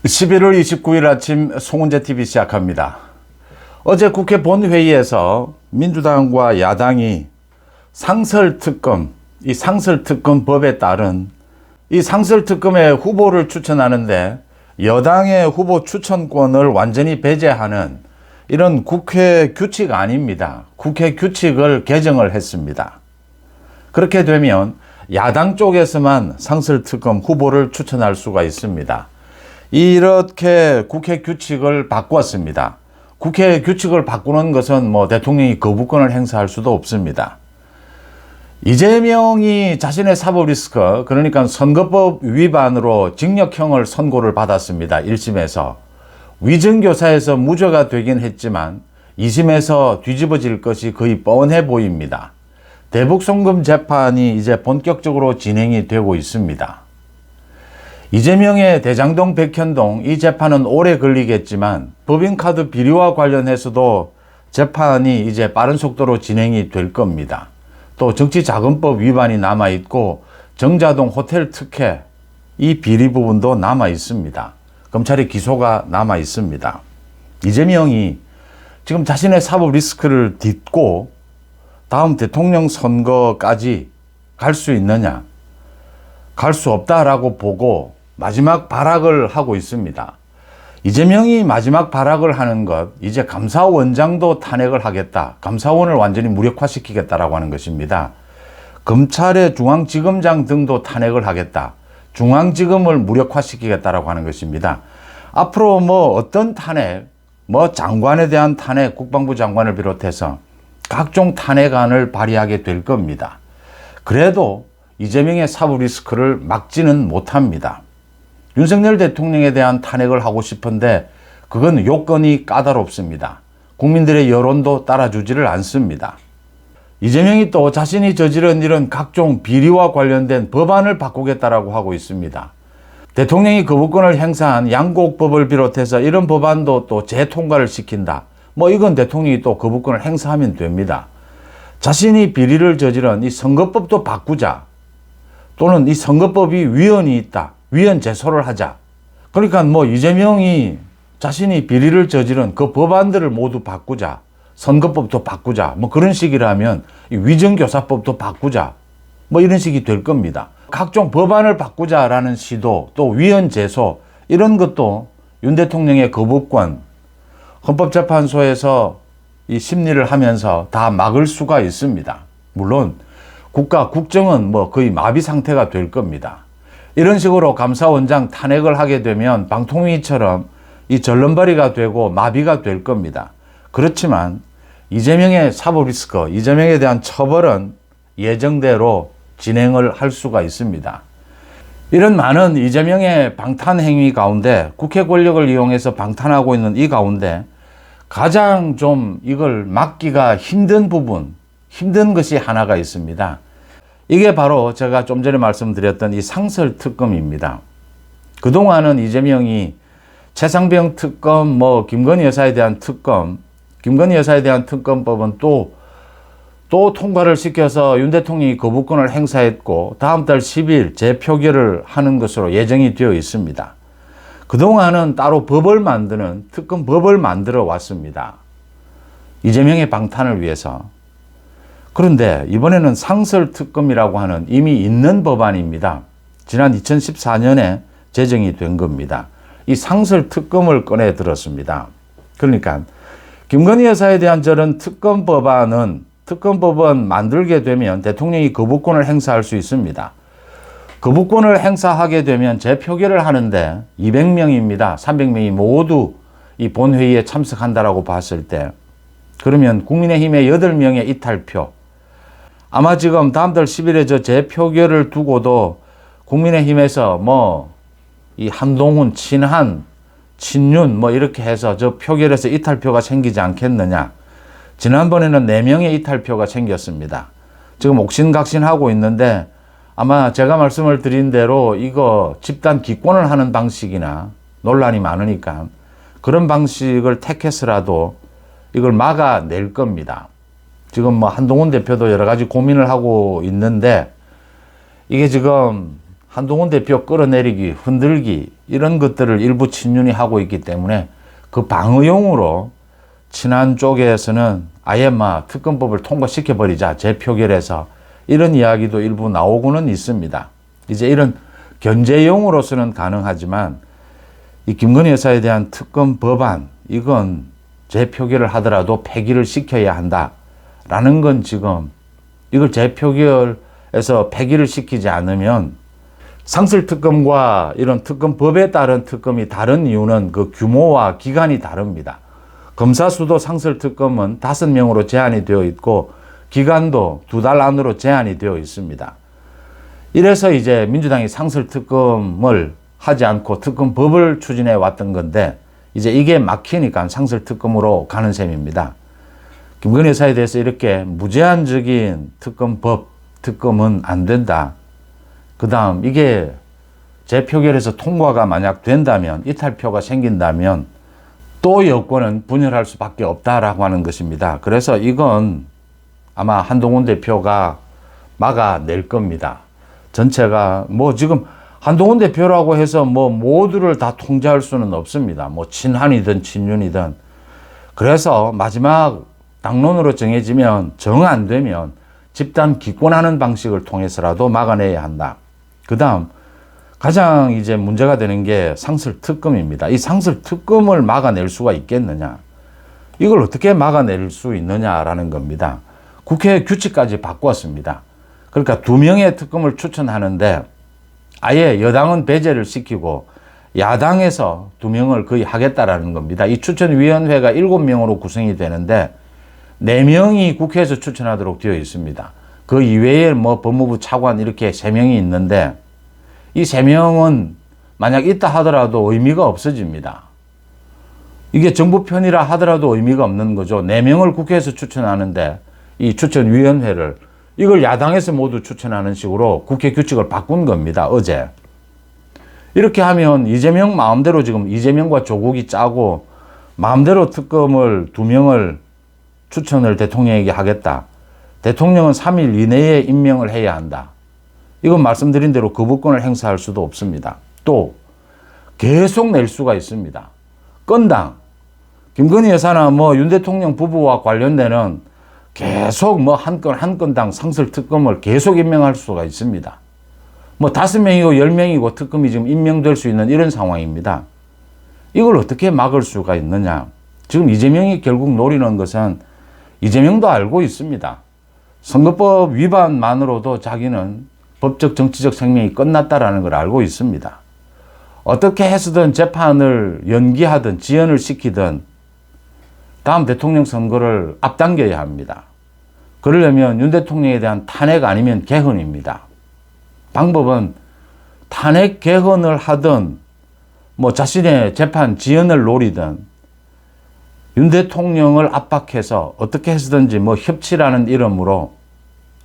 11월 29일 아침 송은재 TV 시작합니다. 어제 국회 본회의에서 민주당과 야당이 상설특검, 이 상설특검법에 따른 이 상설특검의 후보를 추천하는데 여당의 후보 추천권을 완전히 배제하는 이런 국회 규칙 아닙니다. 국회 규칙을 개정을 했습니다. 그렇게 되면 야당 쪽에서만 상설특검 후보를 추천할 수가 있습니다. 이렇게 국회 규칙을 바꿨습니다. 국회 규칙을 바꾸는 것은 대통령이 거부권을 행사할 수도 없습니다. 이재명이 자신의 사법 리스크, 그러니까 선거법 위반으로 징역형을 선고를 받았습니다. 1심에서. 위증교사에서 무죄가 되긴 했지만 2심에서 뒤집어질 것이 거의 뻔해 보입니다. 대북송금 재판이 이제 본격적으로 진행이 되고 있습니다. 이재명의 대장동, 백현동 이 재판은 오래 걸리겠지만 법인카드 비리와 관련해서도 재판이 이제 빠른 속도로 진행이 될 겁니다. 또 정치자금법 위반이 남아있고 정자동 호텔 특혜 이 비리 부분도 남아있습니다. 검찰의 기소가 남아있습니다. 이재명이 지금 자신의 사법 리스크를 딛고 다음 대통령 선거까지 갈 수 있느냐? 갈 수 없다라고 보고 마지막 발악을 하고 있습니다. 이재명이 마지막 발악을 하는 것, 이제 감사원장도 탄핵을 하겠다. 감사원을 완전히 무력화시키겠다라고 하는 것입니다. 검찰의 중앙지검장 등도 탄핵을 하겠다. 중앙지검을 무력화시키겠다라고 하는 것입니다. 앞으로 어떤 탄핵, 장관에 대한 탄핵, 국방부 장관을 비롯해서 각종 탄핵안을 발의하게 될 겁니다. 그래도 이재명의 사법 리스크를 막지는 못합니다. 윤석열 대통령에 대한 탄핵을 하고 싶은데 그건 요건이 까다롭습니다. 국민들의 여론도 따라주지를 않습니다. 이재명이 또 자신이 저지른 이런 각종 비리와 관련된 법안을 바꾸겠다라고 하고 있습니다. 대통령이 거부권을 행사한 양곡법을 비롯해서 이런 법안도 또 재통과를 시킨다. 이건 대통령이 또 거부권을 행사하면 됩니다. 자신이 비리를 저지른 이 선거법도 바꾸자. 또는 이 선거법이 위헌이 있다. 위헌 제소를 하자. 그러니까 이재명이 자신이 비리를 저지른 그 법안들을 모두 바꾸자. 선거법도 바꾸자. 그런 식이라면 이 위증교사법도 바꾸자. 이런 식이 될 겁니다. 각종 법안을 바꾸자라는 시도, 또 위헌 제소 이런 것도 윤 대통령의 거부권, 헌법재판소에서 이 심리를 하면서 다 막을 수가 있습니다. 물론 국가 국정은 거의 마비 상태가 될 겁니다. 이런 식으로 감사원장 탄핵을 하게 되면 방통위처럼 이 절름발이가 되고 마비가 될 겁니다. 그렇지만 이재명의 사법 리스크, 이재명에 대한 처벌은 예정대로 진행을 할 수가 있습니다. 이런 많은 이재명의 방탄 행위 가운데 국회 권력을 이용해서 방탄하고 있는 이 가운데 가장 좀 이걸 막기가 힘든 부분, 힘든 것이 하나가 있습니다. 이게 바로 제가 좀 전에 말씀드렸던 이 상설특검입니다. 그동안은 이재명이 최상병 특검, 김건희 여사에 대한 특검, 김건희 여사에 대한 특검법은 또 통과를 시켜서 윤 대통령이 거부권을 행사했고 다음 달 10일 재표결을 하는 것으로 예정이 되어 있습니다. 그동안은 따로 법을 만드는 특검법을 만들어 왔습니다. 이재명의 방탄을 위해서. 그런데 이번에는 상설특검이라고 하는 이미 있는 법안입니다. 지난 2014년에 제정이 된 겁니다. 이 상설특검을 꺼내 들었습니다. 그러니까 김건희 여사에 대한 저런 특검법은 만들게 되면 대통령이 거부권을 행사할 수 있습니다. 거부권을 행사하게 되면 재표결을 하는데 200명입니다. 300명이 모두 이 본회의에 참석한다라고 봤을 때 그러면 국민의힘의 8명의 이탈표, 아마 지금 다음 달 10일에 저 재표결을 두고도 국민의힘에서 이 한동훈, 친한, 친윤 이렇게 해서 저 표결에서 이탈표가 생기지 않겠느냐. 지난번에는 4명의 이탈표가 생겼습니다. 지금 옥신각신하고 있는데 아마 제가 말씀을 드린 대로 이거 집단 기권을 하는 방식이나 논란이 많으니까 그런 방식을 택해서라도 이걸 막아낼 겁니다. 지금 한동훈 대표도 여러 가지 고민을 하고 있는데 이게 지금 한동훈 대표 끌어내리기, 흔들기 이런 것들을 일부 친윤이 하고 있기 때문에 그 방어용으로 친한 쪽에서는 아예 막 특검법을 통과시켜버리자, 재표결해서, 이런 이야기도 일부 나오고는 있습니다. 이제 이런 견제용으로서는 가능하지만 이 김건희 여사에 대한 특검 법안, 이건 재표결을 하더라도 폐기를 시켜야 한다라는 건 지금 이걸 재표결에서 폐기를 시키지 않으면 상설특검과 이런 특검법에 따른 특검이 다른 이유는 그 규모와 기간이 다릅니다. 검사 수도 상설특검은 5명으로 제한이 되어 있고 기간도 2달 안으로 제한이 되어 있습니다. 이래서 이제 민주당이 상설특검을 하지 않고 특검법을 추진해 왔던 건데 이제 이게 막히니까 상설특검으로 가는 셈입니다. 김건희 여사에 대해서 이렇게 무제한적인 특검은 안 된다. 그 다음 이게 재표결에서 통과가 만약 된다면, 이탈표가 생긴다면 또 여권은 분열할 수밖에 없다라고 하는 것입니다. 그래서 이건 아마 한동훈 대표가 막아낼 겁니다. 전체가 지금 한동훈 대표라고 해서 모두를 다 통제할 수는 없습니다. 친한이든 친윤이든. 그래서 마지막 당론으로 정해지면, 정 안 되면 집단 기권하는 방식을 통해서라도 막아내야 한다. 그 다음 가장 이제 문제가 되는 게 상설특검입니다. 이 상설특검을 막아낼 수가 있겠느냐, 이걸 어떻게 막아낼 수 있느냐라는 겁니다. 국회 규칙까지 바꿨습니다. 그러니까 2명의 특검을 추천하는데 아예 여당은 배제를 시키고 야당에서 2명을 거의 하겠다라는 겁니다. 이 추천위원회가 7명으로 구성이 되는데 4명이 국회에서 추천하도록 되어 있습니다. 그 이외에 법무부 차관 이렇게 3명이 있는데 이 3명은 만약 있다 하더라도 의미가 없어집니다. 이게 정부 편이라 하더라도 의미가 없는 거죠. 4명을 국회에서 추천하는데 이 추천위원회를, 이걸 야당에서 모두 추천하는 식으로 국회 규칙을 바꾼 겁니다. 어제. 이렇게 하면 이재명 마음대로, 지금 이재명과 조국이 짜고 마음대로 특검을 2명을 추천을 대통령에게 하겠다. 대통령은 3일 이내에 임명을 해야 한다. 이건 말씀드린 대로 거부권을 행사할 수도 없습니다. 또 계속 낼 수가 있습니다. 건당 김건희 여사나 윤 대통령 부부와 관련되는 계속 한 건당 상설특검을 계속 임명할 수가 있습니다. 5명이고 10명이고 특검이 지금 임명될 수 있는 이런 상황입니다. 이걸 어떻게 막을 수가 있느냐. 지금 이재명이 결국 노리는 것은, 이재명도 알고 있습니다. 선거법 위반만으로도 자기는 법적 정치적 생명이 끝났다라는 걸 알고 있습니다. 어떻게 해서든 재판을 연기하든 지연을 시키든 다음 대통령 선거를 앞당겨야 합니다. 그러려면 윤 대통령에 대한 탄핵 아니면 개헌입니다. 방법은 탄핵 개헌을 하든 자신의 재판 지연을 노리든 윤 대통령을 압박해서 어떻게 해서든지 협치라는 이름으로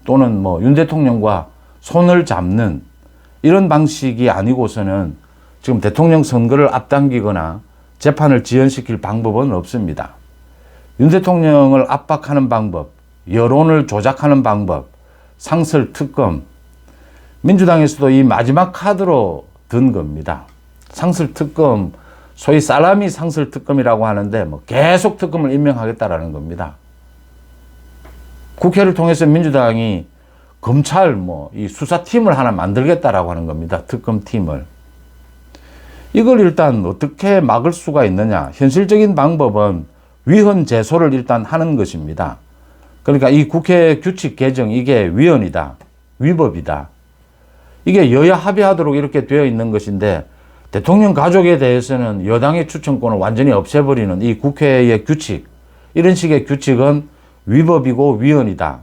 또는 윤 대통령과 손을 잡는 이런 방식이 아니고서는 지금 대통령 선거를 앞당기거나 재판을 지연시킬 방법은 없습니다. 윤 대통령을 압박하는 방법, 여론을 조작하는 방법, 상설특검, 민주당에서도 이 마지막 카드로 든 겁니다. 상설특검, 소위 살라미 상설특검이라고 하는데 계속 특검을 임명하겠다라는 겁니다. 국회를 통해서 민주당이 검찰 이 수사팀을 하나 만들겠다라고 하는 겁니다. 특검팀을. 이걸 일단 어떻게 막을 수가 있느냐. 현실적인 방법은 위헌 제소를 일단 하는 것입니다. 그러니까 이 국회 규칙 개정, 이게 위헌이다, 위법이다. 이게 여야 합의하도록 이렇게 되어 있는 것인데 대통령 가족에 대해서는 여당의 추천권을 완전히 없애버리는 이 국회의 규칙, 이런 식의 규칙은 위법이고 위헌이다.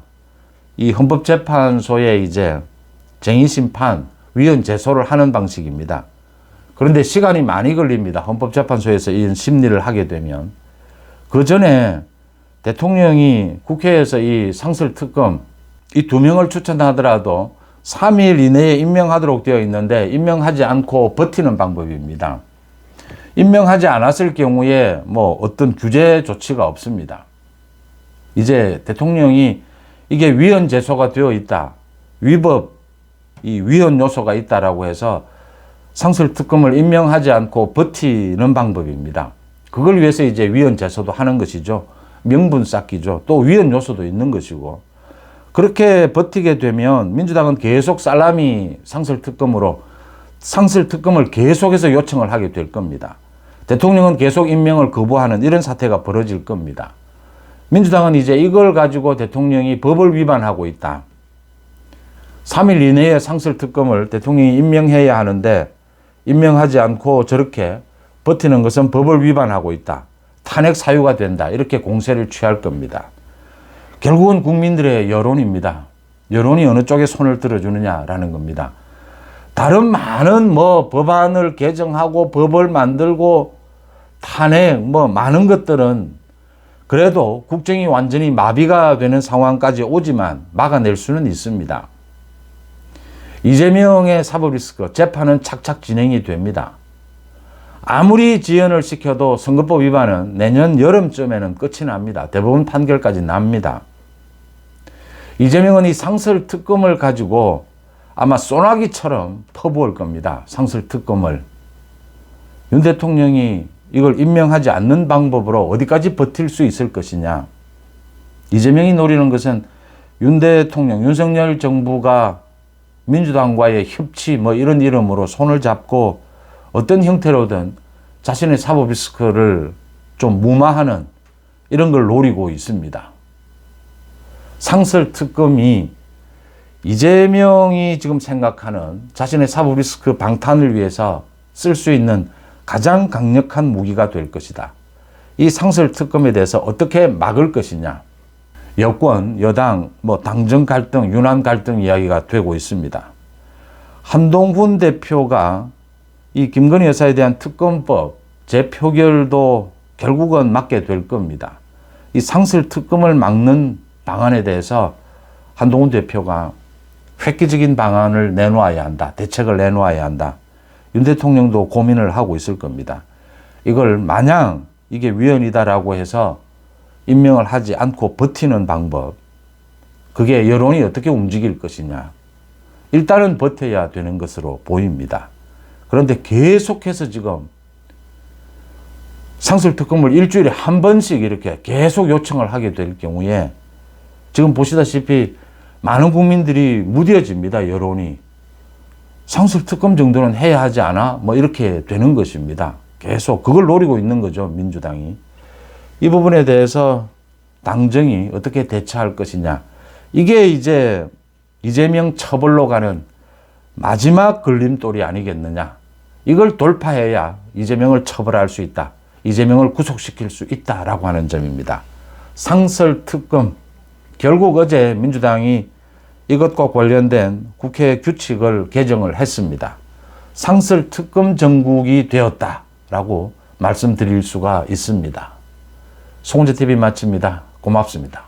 이 헌법재판소에 이제 쟁의심판, 위헌 제소를 하는 방식입니다. 그런데 시간이 많이 걸립니다. 헌법재판소에서 이 심리를 하게 되면. 그 전에 대통령이 국회에서 이 상설특검, 이 2명을 추천하더라도 3일 이내에 임명하도록 되어 있는데 임명하지 않고 버티는 방법입니다. 임명하지 않았을 경우에 어떤 규제 조치가 없습니다. 이제 대통령이 이게 위헌 제소가 되어 있다, 위법 이 위헌 요소가 있다라고 해서 상설특검을 임명하지 않고 버티는 방법입니다. 그걸 위해서 이제 위헌 제소도 하는 것이죠. 명분 쌓기죠. 또 위헌 요소도 있는 것이고. 그렇게 버티게 되면 민주당은 계속 살라미 상설특검으로 상설특검을 계속해서 요청을 하게 될 겁니다. 대통령은 계속 임명을 거부하는 이런 사태가 벌어질 겁니다. 민주당은 이제 이걸 가지고 대통령이 법을 위반하고 있다. 3일 이내에 상설특검을 대통령이 임명해야 하는데 임명하지 않고 저렇게 버티는 것은 법을 위반하고 있다. 탄핵 사유가 된다. 이렇게 공세를 취할 겁니다. 결국은 국민들의 여론입니다. 여론이 어느 쪽에 손을 들어주느냐라는 겁니다. 다른 많은 법안을 개정하고 법을 만들고 탄핵 많은 것들은 그래도 국정이 완전히 마비가 되는 상황까지 오지만 막아낼 수는 있습니다. 이재명의 사법 리스크 재판은 착착 진행이 됩니다. 아무리 지연을 시켜도 선거법 위반은 내년 여름쯤에는 끝이 납니다. 대법원 판결까지 납니다. 이재명은 이 상설특검을 가지고 아마 소나기처럼 퍼부을 겁니다. 상설특검을. 윤 대통령이 이걸 임명하지 않는 방법으로 어디까지 버틸 수 있을 것이냐. 이재명이 노리는 것은 윤 대통령, 윤석열 정부가 민주당과의 협치 이런 이름으로 손을 잡고 어떤 형태로든 자신의 사법 리스크를 좀 무마하는 이런 걸 노리고 있습니다. 상설특검이 이재명이 지금 생각하는 자신의 사법 리스크 방탄을 위해서 쓸 수 있는 가장 강력한 무기가 될 것이다. 이 상설특검에 대해서 어떻게 막을 것이냐. 여권, 여당, 당정 갈등, 윤안 갈등 이야기가 되고 있습니다. 한동훈 대표가 이 김건희 여사에 대한 특검법 재표결도 결국은 막게 될 겁니다. 이 상설특검을 막는 방안에 대해서 한동훈 대표가 획기적인 방안을 내놓아야 한다. 대책을 내놓아야 한다. 윤 대통령도 고민을 하고 있을 겁니다. 이걸 마냥 이게 위헌이다라고 해서 임명을 하지 않고 버티는 방법. 그게 여론이 어떻게 움직일 것이냐. 일단은 버텨야 되는 것으로 보입니다. 그런데 계속해서 지금 상설특검을 일주일에 한 번씩 이렇게 계속 요청을 하게 될 경우에 지금 보시다시피 많은 국민들이 무뎌집니다. 여론이. 상설특검 정도는 해야 하지 않아? 이렇게 되는 것입니다. 계속 그걸 노리고 있는 거죠. 민주당이. 이 부분에 대해서 당정이 어떻게 대처할 것이냐. 이게 이제 이재명 처벌로 가는 마지막 걸림돌이 아니겠느냐. 이걸 돌파해야 이재명을 처벌할 수 있다. 이재명을 구속시킬 수 있다라고 하는 점입니다. 상설특검. 결국 어제 민주당이 이것과 관련된 국회 규칙을 개정을 했습니다. 상설특검 정국이 되었다라고 말씀드릴 수가 있습니다. 송은재TV 마칩니다. 고맙습니다.